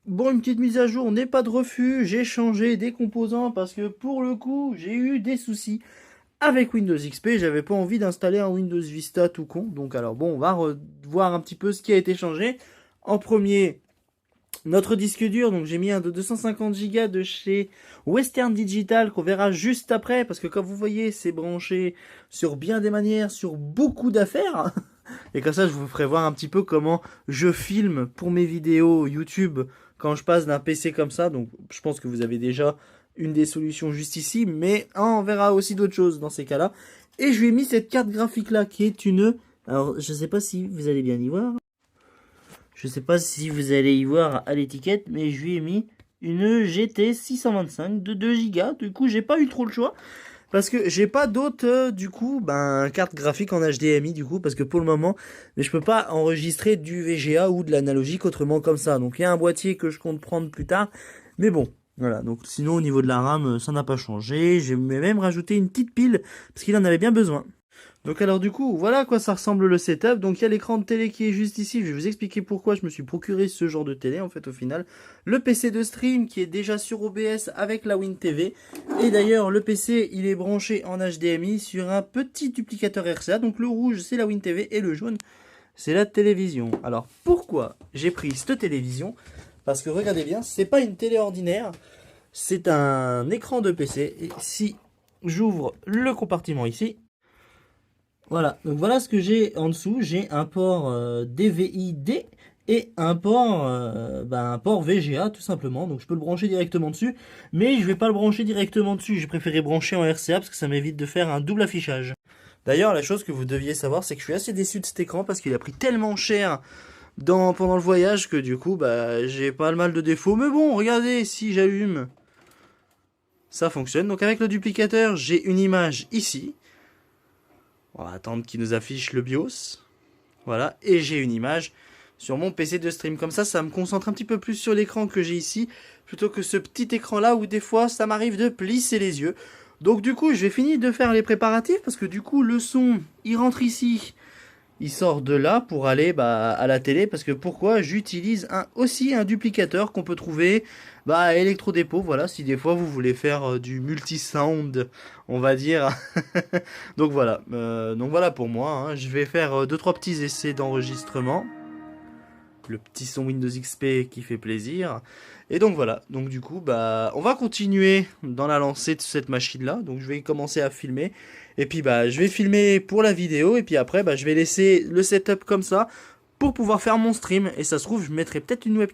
Bon, une petite mise à jour n'est pas de refus, j'ai changé des composants parce que pour le coup, j'ai eu des soucis avec Windows XP, j'avais pas envie d'installer un Windows Vista tout con. Donc alors bon, on va voir un petit peu ce qui a été changé. En premier, notre disque dur, donc j'ai mis un de 250 Go de chez Western Digital qu'on verra juste après parce que comme vous voyez, c'est branché sur bien des manières, sur beaucoup d'affaires. Et comme ça, je vous ferai voir un petit peu comment je filme pour mes vidéos YouTube quand je passe d'un PC comme ça. Donc, je pense que vous avez déjà une des solutions juste ici, mais on verra aussi d'autres choses dans ces cas-là. Et je lui ai mis cette carte graphique là qui est une... Alors, je sais pas si vous allez bien y voir. Je sais pas si vous allez y voir à l'étiquette, mais je lui ai mis une GT 625 de 2 Go. Du coup, j'ai pas eu trop le choix. Parce que j'ai pas d'autres, du coup, carte graphique en HDMI, du coup, parce que pour le moment, mais je peux pas enregistrer du VGA ou de l'analogique autrement comme ça. Donc il y a un boîtier que je compte prendre plus tard. Mais bon, voilà. Donc sinon, au niveau de la RAM, ça n'a pas changé. J'ai même rajouté une petite pile, parce qu'il en avait bien besoin. Donc alors du coup, voilà à quoi ça ressemble le setup. Donc il y a l'écran de télé qui est juste ici. Je vais vous expliquer pourquoi je me suis procuré ce genre de télé en fait au final. Le PC de stream qui est déjà sur OBS avec la WinTV. Et d'ailleurs le PC il est branché en HDMI sur un petit duplicateur RCA. Donc le rouge c'est la WinTV et le jaune c'est la télévision. Alors pourquoi j'ai pris cette télévision? Parce que regardez bien, c'est pas une télé ordinaire. C'est un écran de PC. Et si j'ouvre le compartiment ici, voilà, donc voilà ce que j'ai en dessous. J'ai un port DVI-D et un port VGA tout simplement. Donc je peux le brancher directement dessus, mais je vais pas le brancher directement dessus. J'ai préféré brancher en RCA parce que ça m'évite de faire un double affichage. D'ailleurs, la chose que vous deviez savoir, c'est que je suis assez déçu de cet écran parce qu'il a pris tellement cher pendant le voyage que du coup, j'ai pas mal de défauts. Mais bon, regardez, si j'allume, ça fonctionne. Donc avec le duplicateur, j'ai une image ici. On va attendre qu'il nous affiche le BIOS. Voilà, et j'ai une image sur mon PC de stream. Comme ça me concentre un petit peu plus sur l'écran que j'ai ici, plutôt que ce petit écran là où des fois ça m'arrive de plisser les yeux. Donc du coup, je vais finir de faire les préparatifs, parce que du coup, le son, il rentre ici. Il sort de là pour aller à la télé, parce que pourquoi j'utilise aussi un duplicateur qu'on peut trouver à Electrodépôt. Voilà, si des fois vous voulez faire du multi-sound, on va dire. Donc voilà pour moi, hein. Je vais faire deux trois petits essais d'enregistrement. Le petit son Windows XP qui fait plaisir. Et donc voilà, donc du coup, on va continuer dans la lancée de cette machine-là. Donc je vais commencer à filmer. Et puis je vais filmer pour la vidéo. Et puis après, je vais laisser le setup comme ça pour pouvoir faire mon stream. Et ça se trouve, je mettrai peut-être une webcam.